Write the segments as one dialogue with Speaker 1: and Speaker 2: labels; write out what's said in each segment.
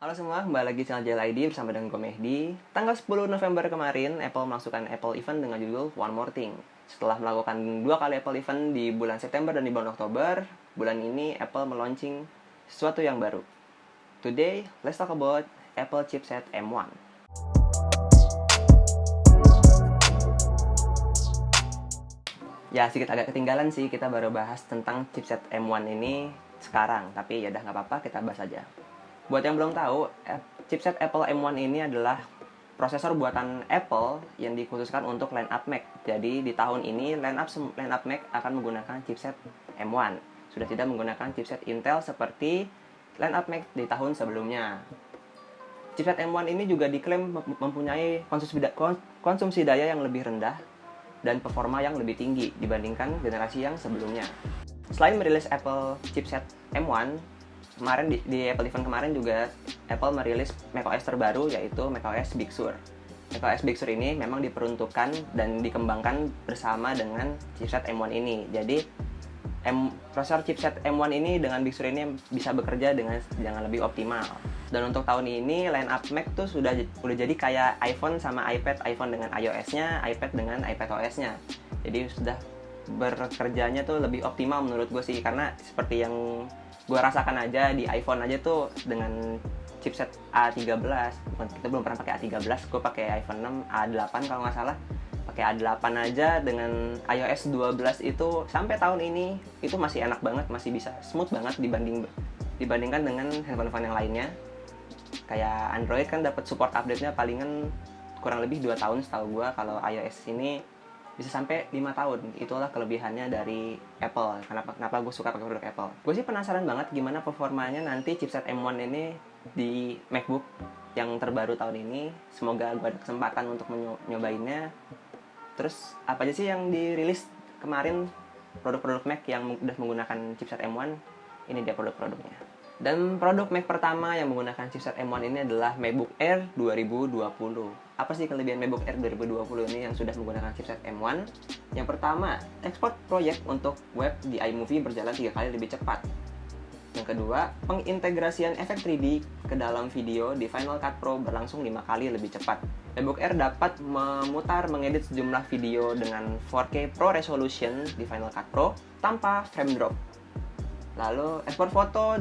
Speaker 1: Halo semua, kembali lagi channel Jail ID bersama dengan gue Mehdi. Tanggal 10 November kemarin, Apple melangsungkan Apple Event dengan judul One More Thing. Setelah melakukan 2 kali Apple Event di bulan September dan di bulan Oktober, bulan ini Apple meluncing sesuatu yang baru. Today, let's talk about Apple chipset M1. Ya, sedikit agak ketinggalan sih, kita baru bahas tentang chipset M1 ini sekarang. Tapi ya udah nggak apa-apa, kita bahas aja. Buat yang belum tahu, chipset Apple M1 ini adalah prosesor buatan Apple yang dikhususkan untuk lineup Mac. Jadi di tahun ini lineup Mac akan menggunakan chipset M1. Sudah tidak menggunakan chipset Intel seperti lineup Mac di tahun sebelumnya. Chipset M1 ini juga diklaim mempunyai konsumsi daya yang lebih rendah dan performa yang lebih tinggi dibandingkan generasi yang sebelumnya. Selain merilis Apple chipset M1, kemarin di Apple Event kemarin juga Apple merilis macOS terbaru, yaitu macOS Big Sur. macOS Big Sur ini memang diperuntukkan dan dikembangkan bersama dengan chipset M1 ini. Jadi prosesor chipset M1 ini dengan Big Sur ini bisa bekerja dengan lebih optimal. Dan untuk tahun ini lineup Mac tuh udah jadi kayak iPhone sama iPad, iPhone dengan iOS-nya, iPad dengan iPadOS-nya. Jadi sudah bekerjanya tuh lebih optimal menurut gue sih, karena seperti yang gue rasakan aja di iPhone aja tuh dengan chipset A13, kita belum pernah pakai A13, gue pakai iPhone 6 A8 kalau nggak salah, pakai A8 aja dengan iOS 12 itu sampai tahun ini itu masih enak banget, masih bisa smooth banget dibandingkan dengan handphone yang lainnya. Kayak Android kan dapat support update-nya palingan kurang lebih 2 tahun setahu gue, kalau iOS ini bisa sampai 5 tahun. Itulah kelebihannya dari Apple. Kenapa gue suka pakai produk Apple. Gue sih penasaran banget gimana performanya nanti chipset M1 ini di MacBook yang terbaru tahun ini. Semoga gue ada kesempatan untuk nyobainnya. Terus apa aja sih yang dirilis kemarin produk-produk Mac yang udah menggunakan chipset M1? Ini dia produk-produknya. Dan produk Mac pertama yang menggunakan chipset M1 ini adalah MacBook Air 2020. Apa sih kelebihan MacBook Air 2020 ini yang sudah menggunakan chipset M1? Yang pertama, ekspor proyek untuk web di iMovie berjalan 3 kali lebih cepat. Yang kedua, pengintegrasian efek 3D ke dalam video di Final Cut Pro berlangsung 5 kali lebih cepat. MacBook Air dapat mengedit sejumlah video dengan 4K Pro Resolution di Final Cut Pro tanpa frame drop. Lalu, ekspor foto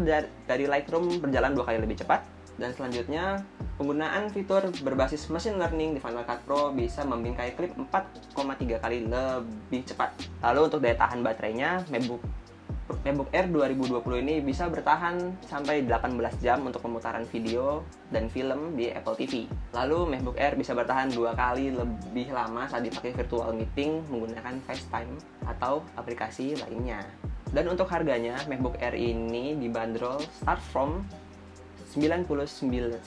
Speaker 1: dari Lightroom berjalan 2 kali lebih cepat. Dan selanjutnya, penggunaan fitur berbasis machine learning di Final Cut Pro bisa membingkai klip 4,3 kali lebih cepat. Lalu, untuk daya tahan baterainya, MacBook Air 2020 ini bisa bertahan sampai 18 jam untuk pemutaran video dan film di Apple TV. Lalu, MacBook Air bisa bertahan 2 kali lebih lama saat dipakai virtual meeting menggunakan FaceTime atau aplikasi lainnya. Dan untuk harganya, MacBook Air ini dibanderol start from $999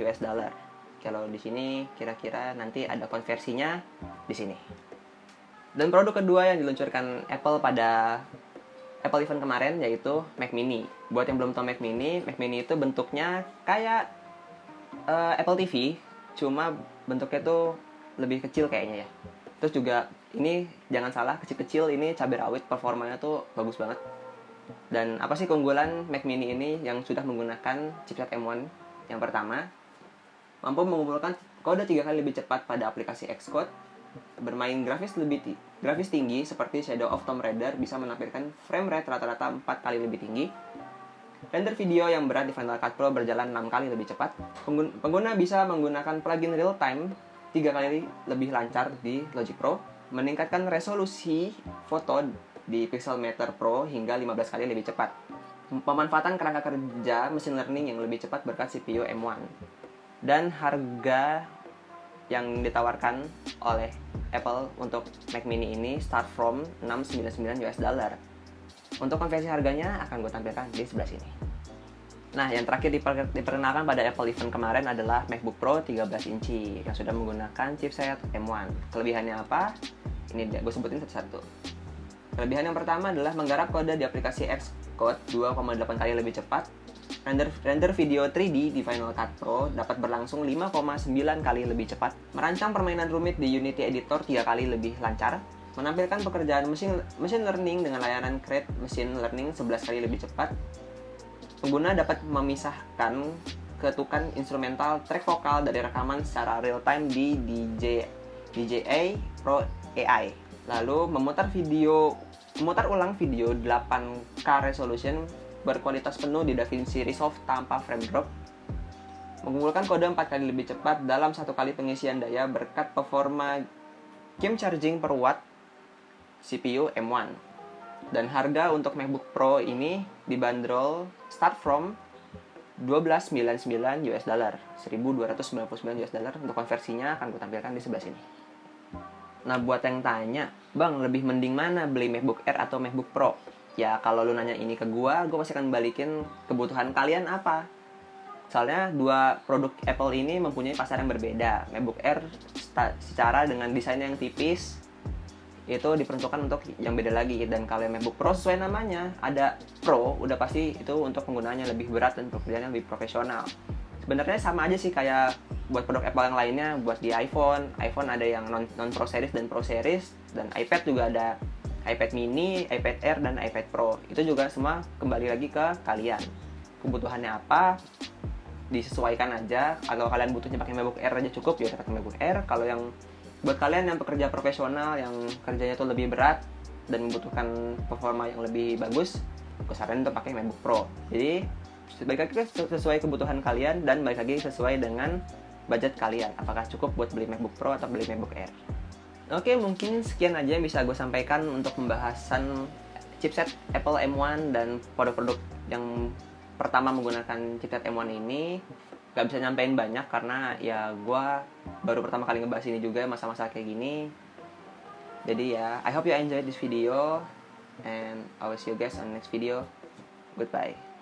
Speaker 1: US dollar. Kalau di sini kira-kira nanti ada konversinya di sini. Dan produk kedua yang diluncurkan Apple pada Apple Event kemarin yaitu Mac Mini. Buat yang belum tahu Mac Mini itu bentuknya kayak Apple TV, cuma bentuknya tuh lebih kecil kayaknya ya. Terus juga ini jangan salah, kecil-kecil ini cabai rawit, performanya tuh bagus banget. Dan apa sih keunggulan Mac Mini ini yang sudah menggunakan chipset M1? Yang pertama, mampu mengumpulkan kode 3 kali lebih cepat pada aplikasi Xcode, bermain grafis tinggi seperti Shadow of Tomb Raider bisa menampilkan frame rate rata-rata 4 kali lebih tinggi. Render video yang berat di Final Cut Pro berjalan 6 kali lebih cepat. Pengguna bisa menggunakan plugin real time 3 kali lebih lancar di Logic Pro, meningkatkan resolusi foto di Pixelmator Pro hingga 15 kali lebih cepat. Pemanfaatan kerangka kerja machine learning yang lebih cepat berkat CPU M1. Dan harga yang ditawarkan oleh Apple untuk Mac Mini ini start from $699 US dollar. Untuk konversi harganya akan gue tampilkan di sebelah sini. Nah, yang terakhir diperkenalkan pada Apple Event kemarin adalah MacBook Pro 13 inci yang sudah menggunakan chipset M1. Kelebihannya apa? Ini dia, gue sebutin satu-satu. Kelebihan yang pertama adalah menggarap kode di aplikasi Xcode 2,8 kali lebih cepat. Render video 3D di Final Cut Pro dapat berlangsung 5,9 kali lebih cepat. Merancang permainan rumit di Unity Editor 3 kali lebih lancar. Menampilkan pekerjaan machine learning dengan layanan Create Machine Learning 11 kali lebih cepat. Pengguna dapat memisahkan ketukan instrumental track vokal dari rekaman secara real time di DJI Pro AI. Lalu memutar ulang video 8K resolution berkualitas penuh di DaVinci Resolve tanpa frame drop. Mengumpulkan kode 4 kali lebih cepat dalam 1 kali pengisian daya berkat performa game charging per watt CPU M1. Dan harga untuk MacBook Pro ini dibanderol start from $1299 US dollar, $1.299 US dollar. Untuk konversinya akan gue tampilkan di sebelah sini. Nah, buat yang tanya, Bang, lebih mending mana beli MacBook Air atau MacBook Pro? Ya, kalau lu nanya ini ke gue pasti akan balikin kebutuhan kalian apa. Soalnya dua produk Apple ini mempunyai pasar yang berbeda. MacBook Air secara dengan desainnya yang tipis itu diperuntukkan untuk yang beda lagi, dan kalau MacBook Pro sesuai namanya, ada Pro, udah pasti itu untuk penggunaannya lebih berat dan pekerjaannya lebih profesional. Sebenarnya sama aja sih kayak buat produk Apple yang lainnya. Buat di iPhone ada yang non Pro series dan Pro series, dan iPad juga ada iPad mini, iPad Air, dan iPad Pro. Itu juga semua kembali lagi ke kalian, kebutuhannya apa, disesuaikan aja. Kalau kalian butuhnya pakai MacBook Air aja cukup, ya pakai MacBook Air. Kalau yang buat kalian yang pekerja profesional yang kerjanya tuh lebih berat dan membutuhkan performa yang lebih bagus, aku saranin untuk pakai MacBook Pro. Jadi balik lagi sesuai kebutuhan kalian, dan balik lagi sesuai dengan budget kalian, apakah cukup buat beli MacBook Pro atau beli MacBook Air. Oke, mungkin sekian aja yang bisa gue sampaikan untuk pembahasan chipset Apple M1 dan produk-produk yang pertama menggunakan chipset M1 ini. Gak bisa nyampein banyak karena ya gue baru pertama kali ngebahas ini juga, masa-masa kayak gini. Jadi ya, I hope you enjoyed this video, and I will see you guys on next video. Goodbye.